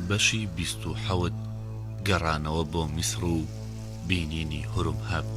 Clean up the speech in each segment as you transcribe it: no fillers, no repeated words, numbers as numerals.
بەشی 27 گەڕانەوە بۆ میسر و بینینی هورمهەب.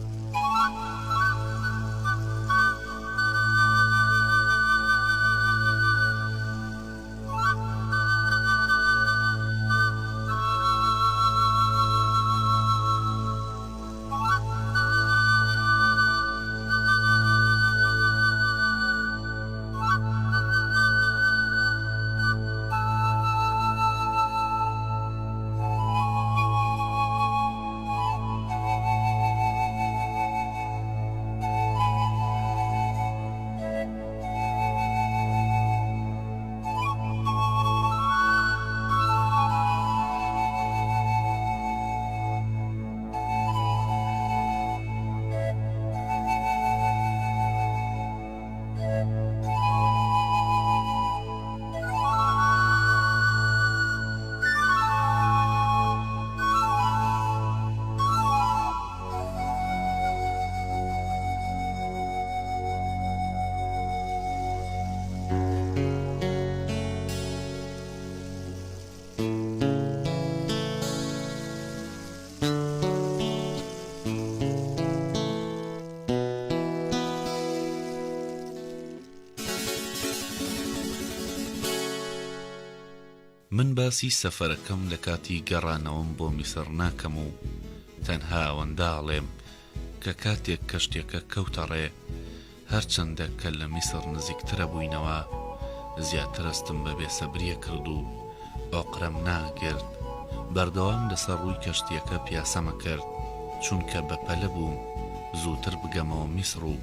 من باسی سەفەرەکەم لە کاتی گەڕانەوەم بۆ میسر ناکەم و تەنها ئەوەنداڵێم کە کاتێک کەشتێکە کەوتە ڕێ هەرچەندە کە لە میسر نزیکترە بووینەوە زیاتر ئەستم بە بێسەبریە کرد و ئۆقرەم ناگرت. بەردەوام لەسەر ڕووی کەشتێکە پیاسەمە کرد چونکە بەپەلە بووم زووتر بگەمەوە میسر و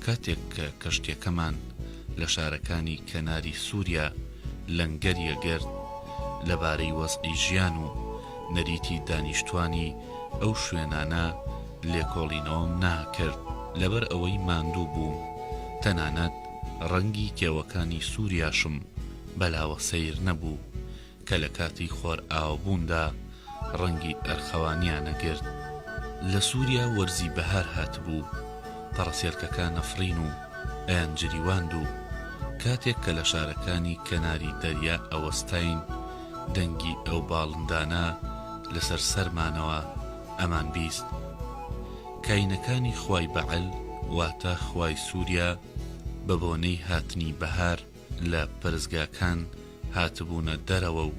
کاتێک کە کەشتێکەمان لە شارەکانی کەناری سووریا لەنگەریە گرت لەبارەی وەزعی ژیان و نەریتی دانیشتوانی ئەو شوێنانە لێکۆڵینەوەم ناکرد لەبەر ئەوەی ماندوو بووم. تەنانەت ڕەنگی کێوەکانی سووریاشم بەلاوە سەیر نەبوو کە لە کاتی خۆر ئاوبووندا ڕەنگی ئەرخەوانیانە گرت. لە سووریا وەرزی بەهار هاتبوو، پەڕەسێرکەکان نەفرین و ئەیانجریواند و کاتێک کە لە شارەکانی کەناری دەریا ئەوەستاین دەنگی ئەو باڵندانە لەسەر سەرمانەوە ئەمان بیست. کاینەکانی خوای بەعەل واتە خوای سووریا بە بۆنەی هاتنی بەهار لە پەرزگاکان هاتبوونە دەرەوە و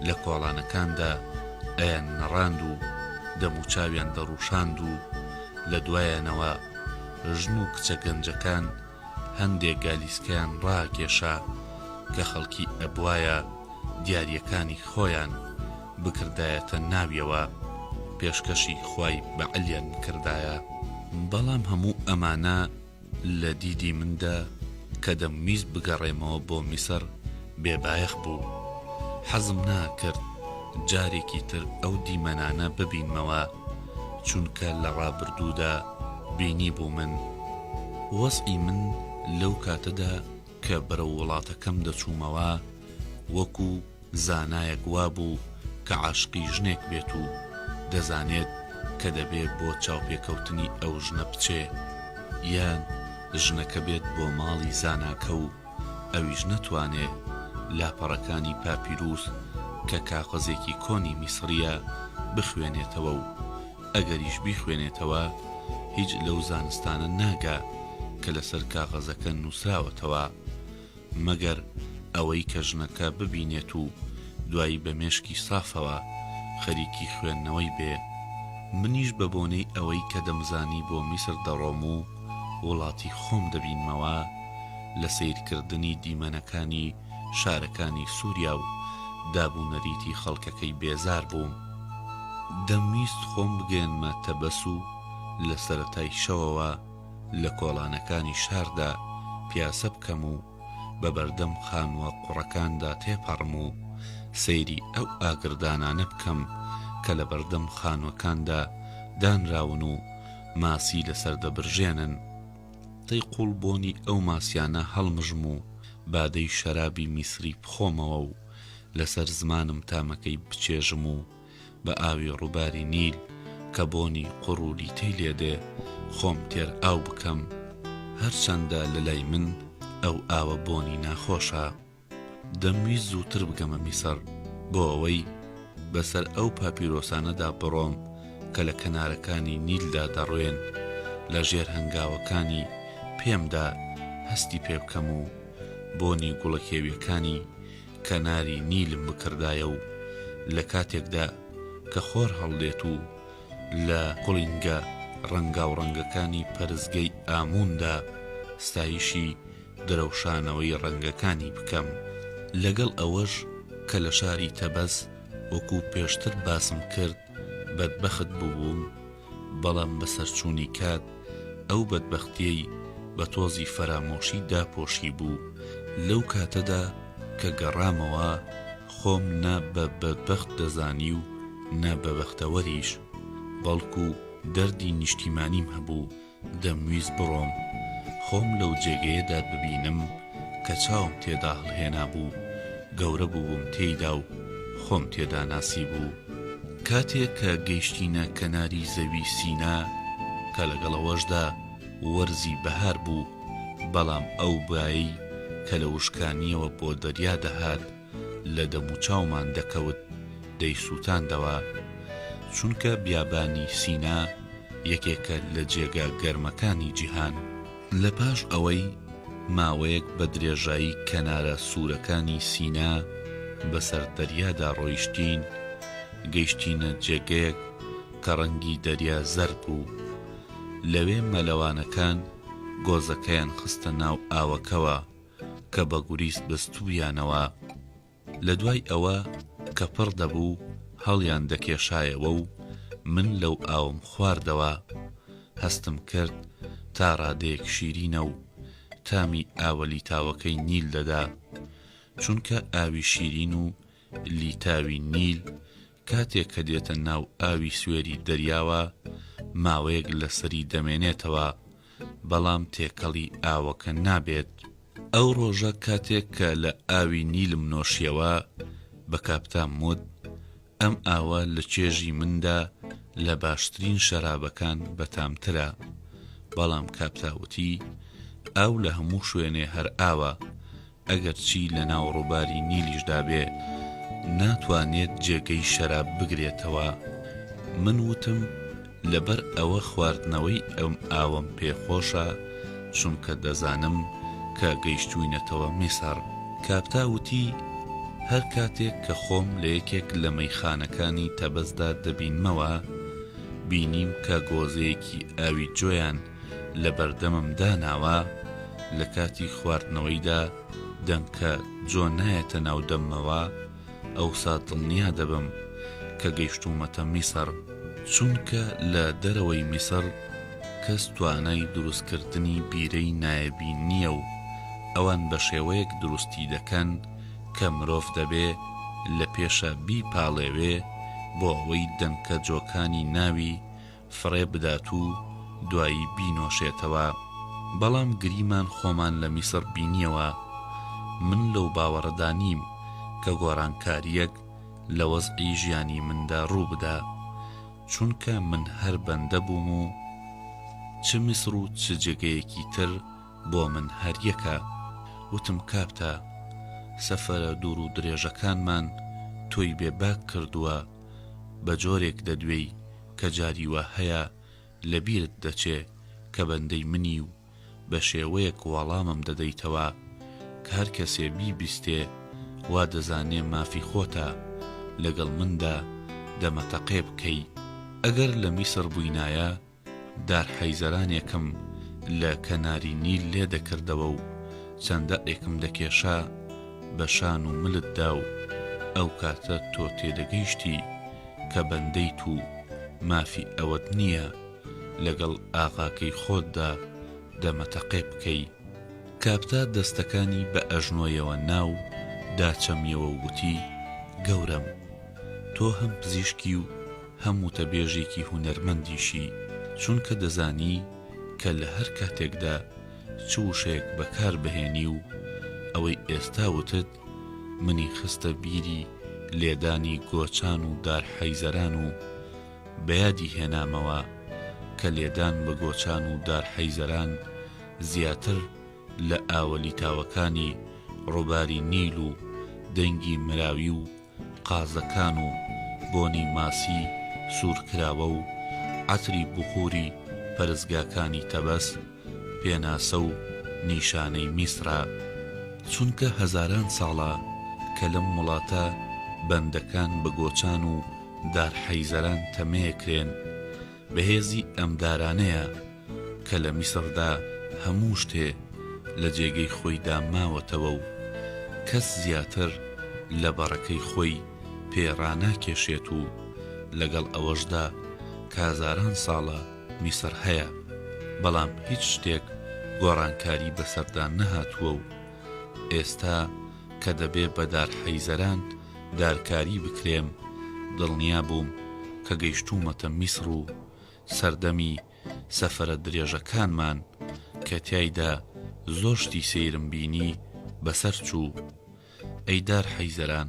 لە کۆڵانەکاندا ئەیان نەڕاند و دەموچاویان دەڕوشاند و لە دوایانەوە ژن و کچە گەنجەکان هەندێک گالیسکیان ڕاکێشا کە خەڵکی ئەبوایە دیاریەکانی خۆیان بکردایەتە ناویەوە پێشکەشی خوای بەعەلیان کردایە. بەڵام هەموو ئەمانە لە دیدی مندا کە دەمویست بگەڕێمەوە بۆ میسر بێبایەخ بوو. حەزم ناکرد جارێکی تر ئەو دیمەنانە ببینمەوە چونکە لە ڕابردوودا بینی بوو من. وەزعی من لەو کاتەدا کە بەرەو وڵاتەکەم دەچوومەوە وەکو زانایەک وابوو کە عاشقی ژنێک بێت و دەزانێت کە دەبێت بۆ چاوپێکەوتنی ئەو ژنە بچێ یان ژنەکە بێت بۆ ماڵی زاناکە و ئەویش نەتوانێت لاپەڕەکانی پاپیروس کە کاغەزێکی کۆنی میسریە بخوێنێتەوە و ئەگەریش بیخوێنێتەوە هیچ لەو زانستانە ناگا کە لەسەر کاغەزەکە نووسراوەتەوە مەگەر ئەوەی کە ژنەکە ببینێت و دوایی بە مێشکی سافەوە خەریکی خوێندنەوەی بێ. منیش بە بۆنەی ئەوەی کە دەمزانی بۆ میسر دەڕۆم و وڵاتی خۆم دەبینمەوە لە سیرکردنی دیمەنەکانی شارەکانی سووریا و دابوونەریتی خەڵکەکەی بێزار بووم. دەمویست خۆم بگەێنمە تەبەس و لە سەرەتای شەوەوە لە کۆڵانەکانی شاردا پیاسە بکەم و بە بەردەم خانووە قوڕەکاندا تێپەڕم و سەیری ئەو ئاگردانانە بکەم کە لە بەردەم خانووەکاندا دانراون و ماسی لەسەر دەبرژێنن. تەی قوڵبۆنی ئەو ماسیانە هەڵمژم و بادەی شەرابی میسری بخۆمەوە و لەسەر زمانم تامەکەی بچێژم و بە ئاوی ڕووباری نیل کە بۆنی قوڕولی تێی لێدێ خۆم تێر ئاو بکەم هەرچەندە لە لای من ئەو ئاوە بۆنی ناخۆشە. دەمویست زووتر بگەمە میسر بۆ ئەوەی بەسەر ئەو پاپیرۆسانەدا بڕۆم کە لە کەنارەکانی نیلدا دەڕوێن، لە ژێر هەنگاوەکانی پێمدا هەستی پێ بکەم و بۆنی گوڵەکێویەکانی کەناری نیلم بکردایە و لە کاتێکدا کە خۆر هەڵدێت و لە قوڵینگە ڕەنگاو ڕەنگەکانی پەرزگەی ئاموندا ستایشی درەوشانەوەی ڕەنگەکانی بکەم. لەگەڵ ئەوەش کە لە شاری تەبەز وەکو پێشتر باسم کرد بەدبەخت بووبووم، بەڵام بەسەرچوونی کات ئەو بەدبەختیەی بە تۆزی فەرامۆشی داپۆشی بوو. لەو کاتەدا کە گەڕامەوە خۆم نا بە بەدبەخت دەزانی و نا بە بەختەوەریش، بەڵکو دەردی نیشتیمانیم هەبوو. دەمویست بڕۆم خۆم لەو جێگەیەدا ببینم کە چاوم تێدا هەڵهێنا بوو، گەورە بووم تێیدا و خۆم تێدا ناسی بوو. کاتێک کە گەیشتینە کەناری زەوی سینا کە لەگەڵەوەشدا وەرزی بەهار بوو، بەڵام ئەو بایی کە لە وشکانیەوە بۆ دەریا دەهات لە دەموچاومان دەکەوت دەیسووتاندەوە، چونکە بیابانی سینا یەکێکە لە جێگە گەرمەکانی جیهان. لە پاش ئەوەی ماوەیەک بە درێژایی کەنارە سوورەکانی سینا بەسەر دەریادا ڕۆیشتین، گەیشتینە جێگەیەک کە ڕەنگی دەریا زەرد بوو. لەوێ مەلەوانەکان گۆزەکەیان خستە ناو ئاوەکەوە کە بە گوریست بەستوویانەوە. لە دوای ئەوە کە پڕ دەبوو هەڵیان دەکێشایەوە و من لەو ئاوم خواردەوە. هەستم کرد تا ڕادەیەک شیرینە و تامی ئاوە لیتاوەکەی نیل دەدا، چونکە ئاوی شیرین و لیتاوی نیل کاتێک کە دێتە ناو ئاوی سوێری دەریاوە ماوەیەک لەسەری دەمێنێتەوە، بەڵام تێکەڵی ئاوەکە نابێت. ئەو ڕۆژە کاتێک کە لە ئاوی نیلم نۆشیەوە بە کاپتان وت ئەم ئاوە لە چێژی مندا لە باشترین شەرابەکان بەتامترە، بەڵام کاپتاوتی ئاو لە هەموو شوێنێ هەر ئاوە، ئەگەر چی لە ناو ڕووباری نیلیشدا بێ ناتوانێت جێگەی شەراب بگرێتەوە. من وتم لەبەر ئەوە خواردنەوەی ئەم ئاوەم پێخۆشە، چونکە دەزانم کە گەیشتووینەتەوە میسر. کاپتاوتی هەر کاتێک کە خۆم لە یەکێک لە مەیخانەکانی تەبەزدا دەبینمەوە بینیم کە گۆزەیەکی ئاوی جۆیان لە بەردەمم داناوە، لە کاتی خواردنەوەیدا دەنکە جۆ نایەتە ناو دەممەوە، ئەوسا دڵنیا دەبم کە گەیشتوومەتە میسر، چونکە لە دەرەوەی میسر کەس توانای دروستکردنی بیرەی نایەبی نییە و ئەوان بە شێوەیەک دروستی دەکەن کە مرۆڤ دەبێ لە پێشە بیپاڵێوێ بۆ ئەوەی دەنکە جۆکانی ناوی فڕێ بدات و دوایی بینۆشێتەوە. بەڵام گریمان خۆمان لە میسر بینیەوە. من لەو باوەڕدانیم کە گۆڕانکاریەک لە وەزعی ژیانی مندا ڕوو بدا، چونکە من هەر بەندە بووم و چ میسر و چ جێگەیەکی تر بۆ من هەر یەکە. وتم کاپتە سەفەرە دوور و درێژەکانمان تۆی بێباک کردووە، بە جۆرێک دەدوێی کە جاریوە هەیە لەبیرت دەچێ کە بەندەی منی و بە شێوەیەک وەڵامم دەدەیتەوە کە هەر کەسێ بیبیستێ وا دەزانێ مافی خۆتە لەگەڵ مندا دەمەتەقێ بکەی. ئەگەر لە میسر بووینایە دارحەیزەرانێکم لە کەناری نیل لێ دەکردەوە و چەندە ئێکم دەکێشا بە شان و ملتدا و ئەو کاتە تۆ تێدەگەیشتی کە بەندەیت و مافی ئەوەت نییە لەگەڵ ئاغاکەی خۆتدا دەمەتەقێ بکەی. کاپتا دەستەکانی بە ئەژنۆیەوە ناو داچەمیەوە وتی گەورم تۆ هەم پزیشکی و هەم وتەبێژێکی هونەرمەندیشی، چونکە دەزانی کە لە هەر کاتێکدا چ وشەیەک بەکار بهێنی و ئەوەی ئێستا وتت منی خستە بیری لێدانی گۆچان و دارحەیزەران و بەیادی هێنامەوە کە لێدان بە گۆچان و دارحەیزەران زیاتر لە ئاوەلیتاوەکانی ڕووباری نیل و دەنگی مراوی و قازەکان و بۆنی ماسی سوور کراوە و عەتری بخوری پەرستگاکانی تەبەس پێناسە و نیشانەی میسرە، چونکە هەزاران ساڵە کە لەم وڵاتە بەندەکان بە گۆچان و دارحەیزەران تەمەیەکرێن. بەهێزی ئەم دارانەیە کە لە میسردا هەموو شتێ لە جێگەی خۆیدا ماوەتەوە و کەس زیاتر لە بەڕەکەی خۆی پێڕاناکێشێت و لەگەڵ ئەوەشدا کازاران ساڵە میسر هەیە، بەڵام هیچ شتێک گۆڕانکاری بەسەردا نەهاتووە و ئێستا کە دەبێ بە دارحەیزەران دارکاری بکرێم دڵنیا بووم کە گەیشتوومەتە میسر و سەردەمی سەفەرە درێژەکانمان کە تیایدا زۆر شتی سەیرم بینی بەسەر چوو. ئەی دارحەیزەران،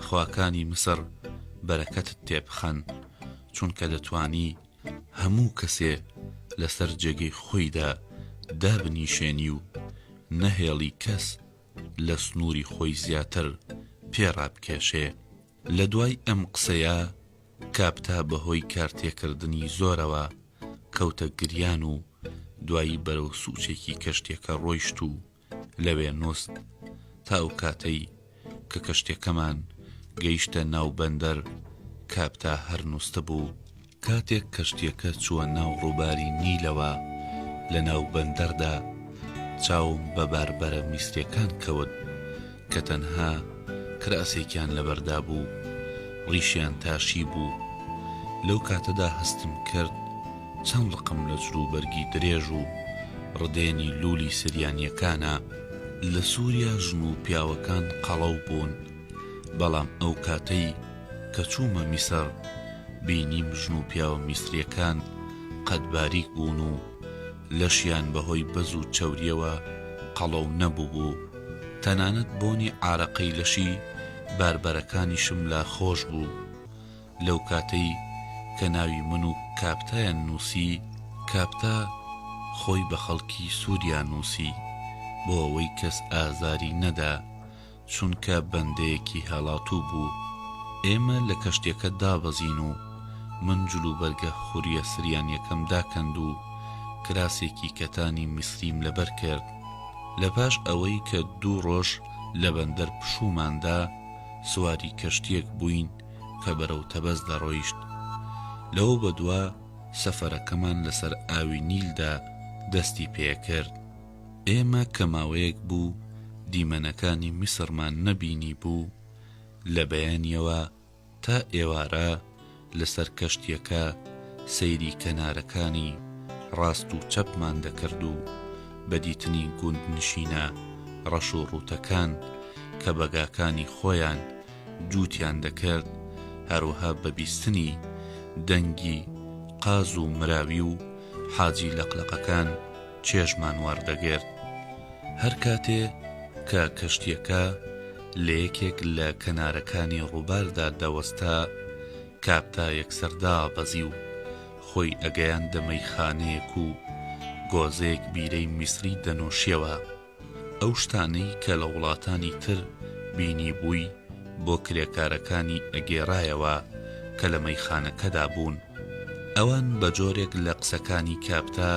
خواکانی مسر بەرەکەتت تێبخەن، چونکە دەتوانی هەموو کەسێ لەسەر جێگەی خۆیدا دابنیشێنی و نەهێڵی کەس لە سنووری خۆی زیاتر پێڕابکێشێ. لە دوای ئەم قسەیە کاپتا بەهۆی کارتێکردنی زۆرەوە کەوتە گریان و دوایی بەرەو سوچێکی کەشتێکە ڕۆیشت و لەوێ نووست تا ئەو کاتەی کە کەشتێکەمان گەیشتە ناو بەندەر. کاپتا هەر نووستە بوو. کاتێک کەشتێکە چووە ناو ڕووباری نیلەوە لە ناو بەندەردا چاوم بە باربەرە میسرەکان کەوت کە تەنها کراسێکیان لەبەردا بوو، ڕیشیان تاشی بوو. لەو کاتەدا هەستم کرد چەند ڕقم لە جلوبەرگی درێژ و ڕدێنی لولی سریانیەکانە. لە سووریا ژن و پیاوەکان قەڵەو بوون، بەڵام ئەو کاتەی کە چوومە میسر بینیم ژن و پیاوە میسریەکان قەت باریک بوون و لەشیان بەهۆی بەز و چەوریەوە قەڵەو نەبوو بوو. تەنانەت بۆنی عارەقەی لەشی باربەرەکانیشم لا خۆش بوو. لەو کاتەی کە ناوی من و کاپتایان نووسی، کاپتا خۆی بە خەڵکی سووریا نووسی بۆ ئەوەی کەس ئازاری نەدا، چونکە بەندەیەکی هەڵاتوو بوو. ئێمە لە کەشتێکە دابەزین و من جلوبەرگە خوریە سریانیەکەم داکەند و کراسێکی کەتانی میسریم لەبەر کرد. لە پاش ئەوەی کە 2 ڕۆژ لە بەندەر پشوماندا سواری کەشتێک بووین کە بەرەو تەبەز دەڕۆیشت. لەوە بەدووە سەفەرەکەمان لەسەر ئاوی نیلدا دەستی پێکرد. ئێمە کە ماوەیەک بوو دیمەنەکانی میسرمان نەبینی بوو، لە بەیانیەوە تا ئێوارە لەسەر کەشتیەکە سەیری کەنارەکانی ڕاست و چەپمان دەکرد و بەدیتنی گوند نشینە ڕەش و ڕووتەکان کە بەگاکانی خۆیان جووتیان دەکرد، هەروەها بەبیستنی دەنگی قاز و مراوی و حاجی لەقلەقەکان چێژمان وەردەگرت. هەر کاتێ کە کەشتیەکە لە یەکێک لە کەنارەکانی ڕووباردا دەوەستا، کاپتا یەکسەردا بەزی و خۆی ئەگەیان دەمەیخانەیەک و گۆزەیەک بیرەی میسری دەنۆشیەوە. ئەو شتانەی کە لە وڵاتانی تر بینی بووی بۆ کرێکارەکانی ئەگێڕایەوە کە لە مەیخانەکەدا بوون. ئەوان بە جۆرێک لە قسەکانی کاپتا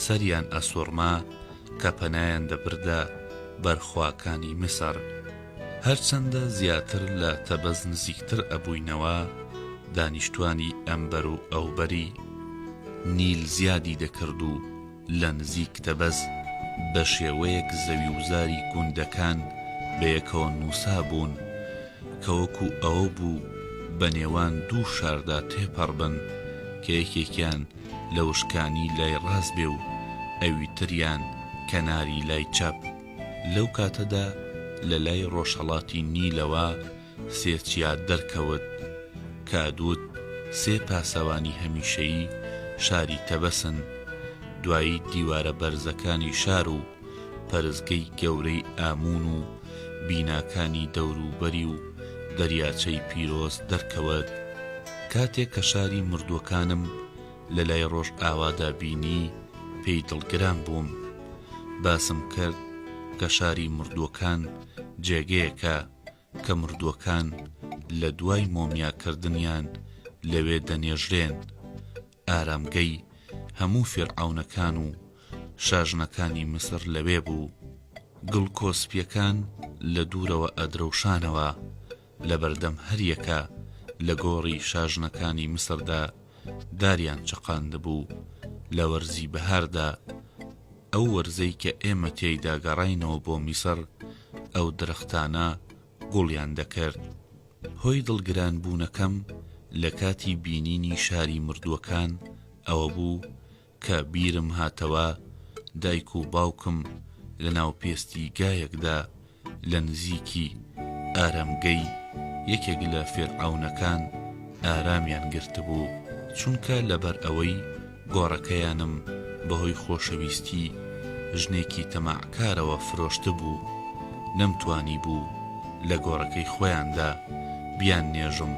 سەریان ئەسوڕما کە پەنایان دەبردە بەرخواکانی میسر. هەرچەندە زیاتر لە تەبەز نزیکتر ئەبووینەوە، دانیشتوانی ئەمبەر و ئەوبەری نیل زیادی دەکرد و لە نزیک تەبەز بە شێوەیەک زەوی وزاری گوندەکان بەیەکەوە نووسا بوون کە وەکو ئەوە بوو بە نێوان 2 شاردا تێپەڕبن کە یەکێکیان لە وشکانی لای ڕاست بێ و ئەوی تریان کەناری لای چەپ. لەو کاتەدا لە لای ڕۆژهەڵاتی نیلەوە 3 چیا دەرکەوت کە دووت 3 پاسەوانی هەمیشەیی شاری تەبەسن، دوایی دیوارە بەرزەکانی شار و پەرزگەی گەورەی ئامون و بیناکانی دەوروبەری و دەریاچەی پیرۆز دەرکەوت. کاتێک کە شاری مردووەکانم لە لای ڕۆژ ئاوادا بینی پێی دڵگران بووم. باسم کرد کە شاری مردووەکان جێگەیەکە کە مردووەکان لە دوای مۆمیاکردنیان لەوێ دەنێژرێن. ئارامگەی هەموو فیرعەونەکان و شاژنەکانی مسر لەوێ بوو. گڵکۆسپیەکان لە دوورەوە ئەدرەوشانەوە، لە بەردەم هەریەکە لە گۆڕی شاژنەکانی مسردا داریان چەقاندبوو. لە وەرزی بەهاردا، ئەو وەرزەی کە ئێمە تێیدا گەڕاینەوە بۆ میسر، ئەو درەختانە گوڵیان دەکرد. هۆی دڵگرانبوونەکەم لە کاتی بینینی شاری مردووەکان ئەوە بوو کە بیرم هاتەوە دایک و باوکم لە ناوپێستی گایەکدا لە نزیکی ئارامگەی یەکێک لە فێرعەونەکان ئارامیان گرتبوو، چونکە لەبەر ئەوەی گۆڕەکەیانم بەهۆی خۆشەویستی ژنێکی تەماعکارەوە فرۆشتە بوو، نەمتوانی بوو لە گۆڕەکەی خۆیاندا بیان نێژم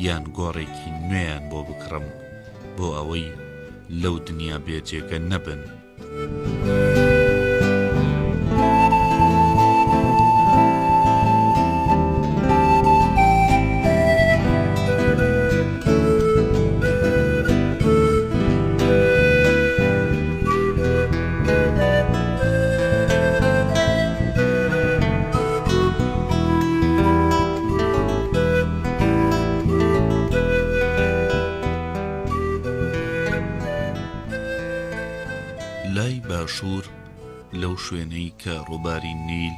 یان گۆڕێکی نوێیان بۆ بکڕم بۆ ئەوەی لەو دنیا بێجێگە نەبن. لای باشوور لەو شوێنەی کە ڕووباری نیل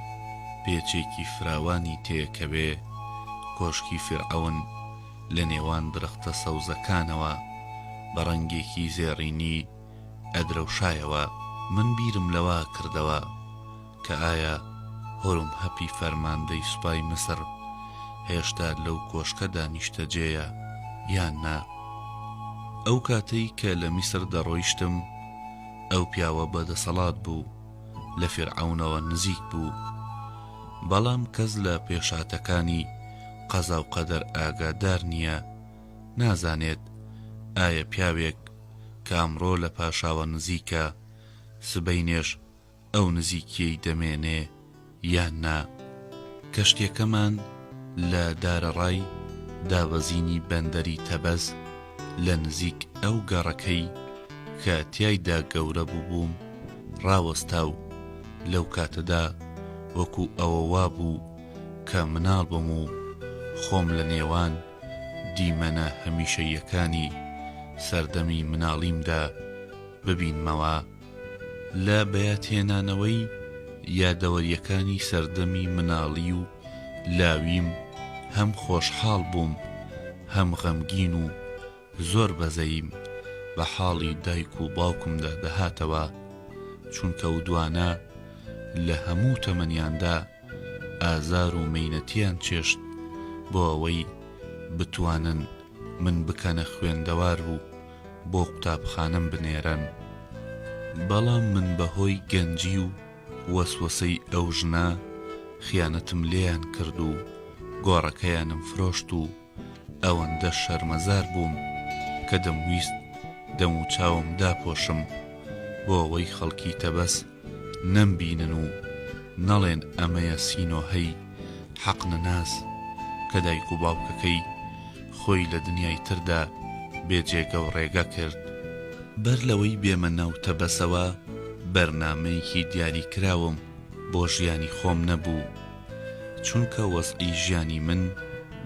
پێچێکی فراوانی تێکەوێ، کۆشکی فیرعەون لە نێوان درەختە سەوزەکانەوە بە ڕەنگێکی زێڕینی ئەدرەوشایەوە. من بیرم لەوە کردەوە کە ئایا هۆرم هەپی فەرماندەی سوپای مسر هێشتا لەو کۆشکە دانیشتەجێیە یان نا. ئەو کاتەی کە لە میسر دەڕۆیشتم، ئەو پیاوە بەدەسەڵات بوو، لە فیرعەونەوە نزیک بوو، بەڵام کەس لە پێشاتەکانی قەزا و قەدەر ئاگادار نییە، نازانێت ئایا پیاوێک کە ئەمڕۆ لە پاشاوە نزیکە سبەینێش ئەو نزیکیەی دەمێنێ یان نا. کەشتیەکەمان لە دارەڕای دابەزینی بەندەری تەبەز لە نزیک ئەو گەڕەکەی کە تیایدا گەورە بووبووم ڕاوەستا و لەو کاتەدا وەکو ئەوە وابوو کە مناڵ بم و خۆم لە نێوان دیمەنە هەمیشەییەکانی سەردەمی مناڵیمدا ببینمەوە. لە بەیادهێنانەوەی یادەوەریەکانی سەردەمی مناڵی و لاویم هەم خۆشحاڵ بووم، هەم غەمگین و زۆر بەزەیم بە حاڵی دایک و باوکمدا دەهاتەوە، چونکە ئەو دوانە لە هەموو تەمەنیاندا ئازار و مەینەتیان چێشت بۆ ئەوەی بتوانن من بکەنە خوێندەوار و بۆ قوتابخانەم بنێرن. بەڵام من بەهۆی گەنجی و وەسوەسەی ئەو ژنە خیانەتم لێیان کرد و گۆڕەکەیانم فرۆشت و ئەوەندە شەرمەزار بووم کە دەمویست دەم و چاوم داپۆشم بۆ ئەوەی خەڵکی تەبەس نەمبینن و نەڵێن ئەمەیە سینۆهەی حەق نەناس کە دایک و باوکەکەی خۆی لە دنیای تردا بێجێگە و ڕێگە کرد. بەر لەوەی بێمە ناو تەبەسەوە بەرنامەیەکی دیاری کراوم بۆ ژیانی خۆم نەبوو، چونکە وەزعی ژیانی من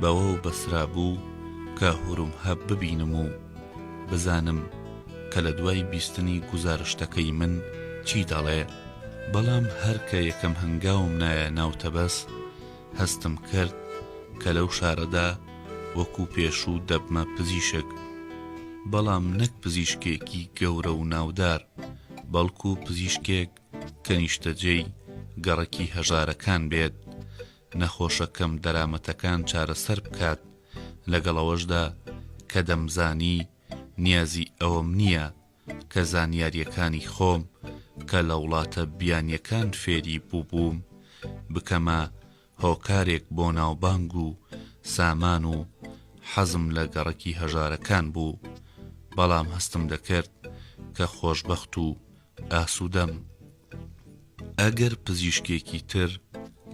بەوە بەسرا بوو کە هوروم هەب ببینم و بزانم کە لە دوای بیستنی گوزارشتەکەی من چی دەڵێ. بەڵام هەر کە یەکەم هەنگاوم نایە ناو تەبەس، هەستم کرد کە لەو شارەدا وەکو پێشوو دەبمە پزیشک، بەڵام نەک پزیشکێکی گەورە و ناودار، بەڵکو پزیشکێک کە نیشتەجێی گەڕەکی هەژارەکان بێت، نەخۆشەکەم دەرامەتەکان چارەسەر بکات، لەگەڵەوەشدا کە دەمزانی نیازی ئەوەم نییە کە زانیاریەکانی خۆم کە لە وڵاتە بیانیەکان فێری بووبووم بکەمە هۆکارێک بۆ ناوبانگ و سامان و حەزم لە گەڕەکی هەژارەکان بوو، بەڵام هەستم دەکرد کە خۆشبەخت و ئاسوودەم. ئەگەر پزیشکێکی تر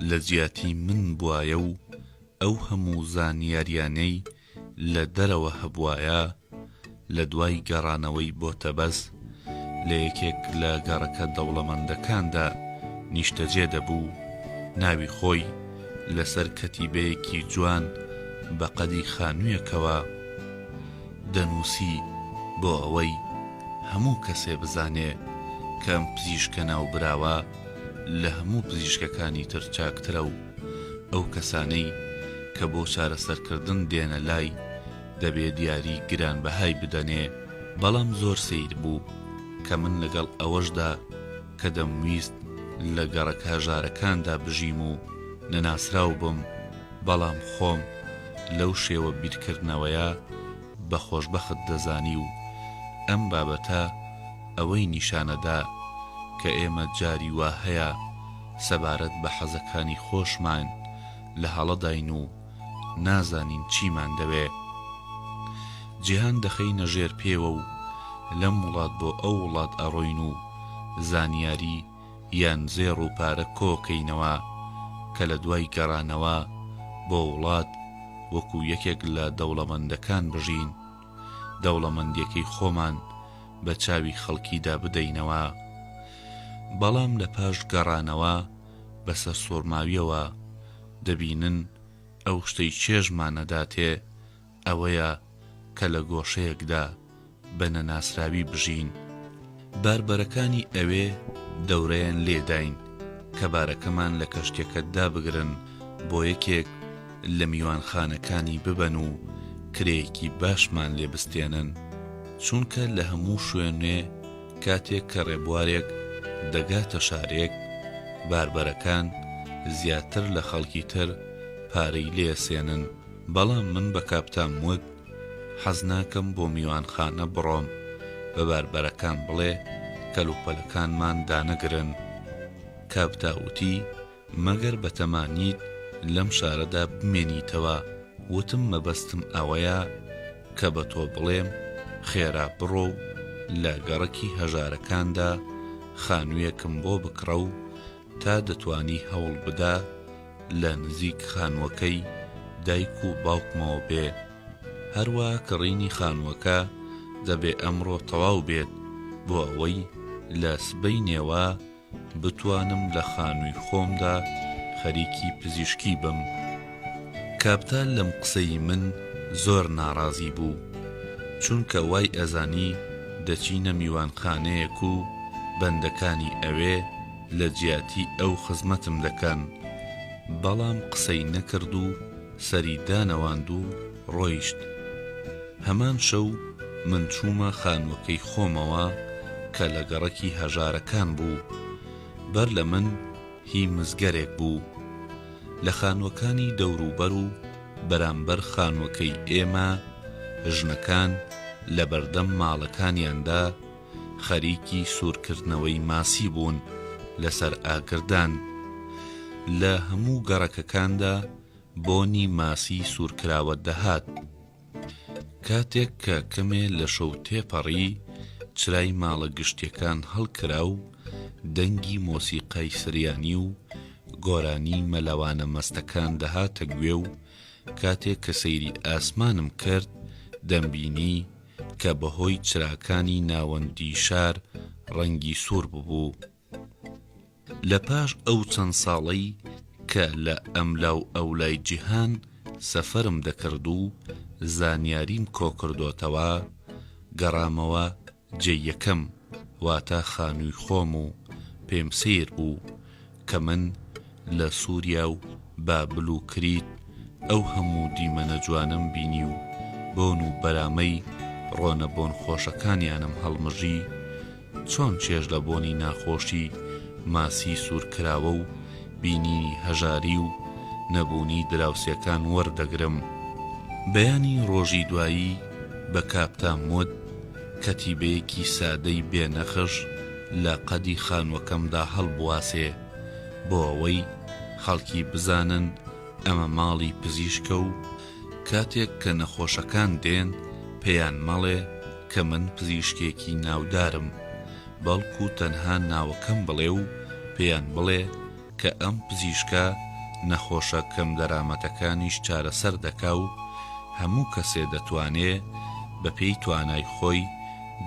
لە جیاتی من بوایە و ئەو هەموو زانیاریانەی لە دەرەوە هەبوایە لە دوای گەڕانەوەی بۆتە بەس لە یەکێک لە گەڕەکە دەوڵەمەندەکاندا نیشتەجێ دەبوو، ناوی خۆی لەسەر کەتیبەیەکی جوان بە قەدی خانوویەکەوە دەنووسی بۆ ئەوەی هەموو کەسێ بزانێ کە ئەم پزیشکە ناوبراوە لە هەموو پزیشکەکانی تر چاکترە و ئەو کەسانەی کە بۆ چارەسەرکردن دێنە لای دەبێ دیاری گرانبەهای بدەنێ. بەڵام زۆر سەیر بوو کە من لەگەڵ ئەوەشدا کە دەمویست لە گەڕەک هەژارەکاندا بژیم و نەناسراو بم، بەڵام خۆم لەو شێوە بیرکردنەوەیە بە خۆشبەخت دەزانی و ئەم بابەتە ئەوەی نیشانەدا کە ئێمە جاری وا هەیە سەبارەت بە حەزەکانی خۆشمان لە هەڵەداین و نازانین چیمان دەوێ. جیهان دەخەینە ژێر پێوە و لەم وڵات بۆ ئەو وڵات ئەڕۆین و زانیاری یان زێڕ و پارە کۆکەینەوە کە لە دوای گەڕانەوە بۆ وڵات وەکو یەکێک لە دەوڵەمەندەکان بژین، دەوڵەمەندیەکەی خۆمان بە چاوی خەڵکیدا بدەینەوە. بەڵام لە پاش گەڕانەوە بەسەر سۆرماویەوە دەبینن ئەو شتەی چێژمانەداتێ ئەوەیە کە لە گۆشەیەکدا بە نەناسراوی بژین. باربەرەکانی ئەوێ دەورەیان لێداین کە بارەکەمان لە کەشتێکەتدا بگرن بۆ یەکێک لە میوانخانەکانی ببەن و کرێیەکی باشمان لێ بستێنن، چونکە لە هەموو شوێنێ کاتێک کە ڕێبوارێک دەگاتە شارێک باربەرەکان زیاتر لە خەڵکی تر پارەی لێسێنن. بەڵام من بە کاپتان وت حەز ناکەم بۆ میوانخانە بڕۆم بە باربەرەکان بڵێ کەلوپەلەکانمان دانەگرن. کاپتاوتی مەگەر بەتەمانیت لەم شارەدا بمێنیتەوە. وتم مەبەستم ئەوەیە کە بە تۆ بڵێم خێرا بڕۆ و لە گەڕەکی هەژارەکاندا خانوویەکم بۆ بکڕە و تا دەتوانی هەوڵ بدا لە نزیک خانووەکەی دایک و باوکمەوە بێ. هەروە کڕینی خانووەکە دەبێ ئەمڕۆ تەواو بێت بۆ ئەوەی لە سبەی نێوە بتوانم لە خانووی خۆمدا خەریکی پزیشکی بم. کاپتان لەم قسەی من زۆر ناڕازی بوو، چونکە وای ئەزانی دەچینە میوانخانەیەک و بەندەکانی ئەوێ لە جیاتی ئەو خزمەتم دەکەن. بەڵام قسەی نەکرد و سەری دانەواند و ڕۆیشت. هەمان شەو من چوومە خانووەکەی خۆمەوە کە لە گەڕەکی هەژارەکان بوو. بەر لە من هی مزگەرێک بوو. لە خانووەکانی دەوروبەر و بەرامبەر خانووەکەی ئێمە ژنەکان لە بەردەم ماڵەکانیاندا خەریکی سوورکردنەوەی ماسی بوون لەسەر ئاگردان. لە هەموو گەڕەکەکاندا بۆنی ماسی سوورکراوە دەهات. کاتێک کە کەمێ لە شەو تێپەڕی چرای ماڵە گشتیەکان هەڵکرا و دەنگی مۆسیقای سریانی و گۆرانی مەلەوانە مەستەکان دەهاتە گوێ و کاتێک کە سەیری ئاسمانم کرد دەمبینی کە بەهۆی چراکانی ناوەندی شار ڕەنگی سوور ببوو. لە پاش ئەو چەند ساڵەی کە لە ئەملاو ئەولای جیهان سەفەرم دەکرد و زانیاریم کۆکردۆتەوە گەڕامەوە جێ یەکەم واتە خانووی خۆم و پێم سیر بوو کە من لە سووریا و بابل و کریت ئەو هەموو دیمەنە جوانم بینی و بۆن و بەرامەی ڕۆنە بۆن خۆشەکانیانم هەڵمژی چۆن چێژ لە بۆنی ناخۆشی ماسی سوورکراوە و بینینی هەژاری و نەبوونی دراوسەکان وەردەگرم. بەیانی ڕۆژی دوایی بە کاپتان وت کەتیبەیەکی سادەی بێنەخش لە قەدی خانووەکەمدا هەڵبواسێ بۆ ئەوەی خەڵکی بزانن ئەمە ماڵی پزیشکە و کاتێک کە نەخۆشەکان دێن پێیان مەڵێ کە من پزیشکێکی ناودارم، بەڵکو تەنها ناوەکەم بڵێ و پێیان بڵێ کە ئەم پزیشکە نەخۆشە کەم دەرامەتەکانیش چارەسەر دەکا و هەموو کەسێ دەتوانێ بە پێی توانای خۆی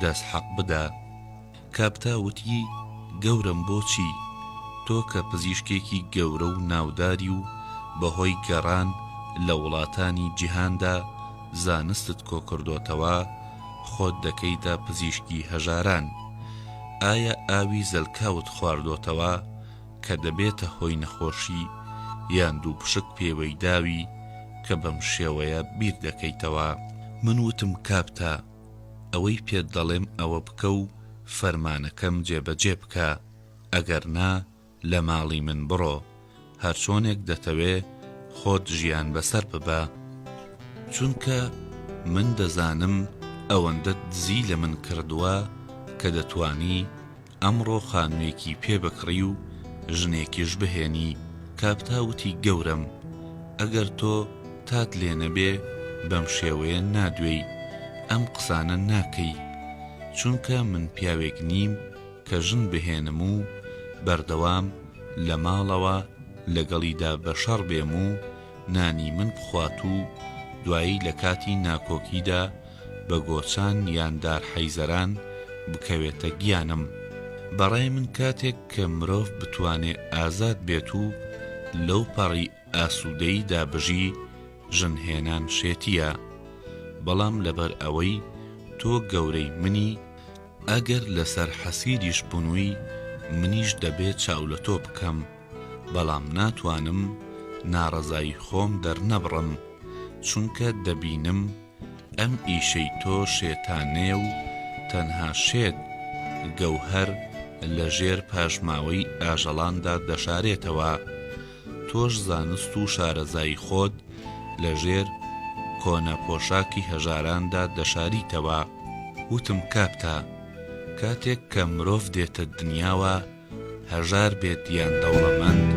دەست حەق بدا. کاپتا وتی گەورم بۆچی؟ تۆ کە پزیشکێکی گەورە و ناوداری و بەهۆی گەڕان لە وڵاتانی جیهاندا زانستت کۆکردۆتەوە خۆت دەکەیتە پزیشکی هەژاران. ئایا ئاوی زەلکاوت خواردۆتەوە کە دەبێتە هۆی نەخۆشی یان دوو پشک پێوەی داوی کە بەم شێوەیە بیر دەکەیتەوە؟ من وتم کاپتا ئەوەی پێت دەڵێم ئەوە بکە و فەرمانەکەم جێبەجێ بکە، ئەگەر نا لە ماڵی من بڕۆ، هەرچۆنێک دەتەوێ خۆت ژیان بەسەر ببە، چونکە من دەزانم ئەوەندە دزی لە من کردووە کە دەتوانی ئەمڕۆ خانوویەکی پێ بکڕی و ژنێکیش بهێنی. کاپتا وتی گەورم ئەگەر تۆ تات لێ نەبێ بەم شێوەیە نادوێی ئەم قسانە ناکەی، چونکە من پیاوێک نیم کە ژن بهێنم و بەردەوام لە ماڵەوە لەگەڵیدا بەشەڕ بێم و نانی من بخوات و دوایی لە کاتی ناکۆکیدا بە گۆچان یان دار حەیزەران بکەوێتە گیانم. بەڕای من کاتێک کە مرۆڤ بتوانێ ئازاد بێت و لەو پەڕی ئاسوودەی دابژی ژنهێنان شێتیە، بەڵام لەبەر ئەوەی تۆ گەورەی منی، ئەگەر لەسەر حەسیریش بوونووی منیش دەبێت چاو لە تۆ بکەم، بەڵام ناتوانم ناڕەزایی خۆم دەرنەبڕم، چونکە دەبینم ئەم ئیشەی تۆ شێتانێ و تەنها شێت گەوهەر لە ژێر پاشماوەی ئاژەڵاندا دەشارێتەوە، تۆش زانست و شارەزایی خۆت لە ژێر کۆنە پۆشاکی هەژاراندا دەشاریتەوە. وتم کاپتا کاتێک کە مرۆڤ دێتە دنیاوە هەژار بێت یان دەوڵەمەند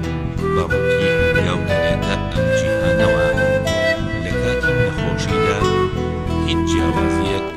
بەڕووکی هەنگاو دەنێتە ئەم جیهانەوە، لە کاتی نەخۆشیدا هیچ جیاوازیەک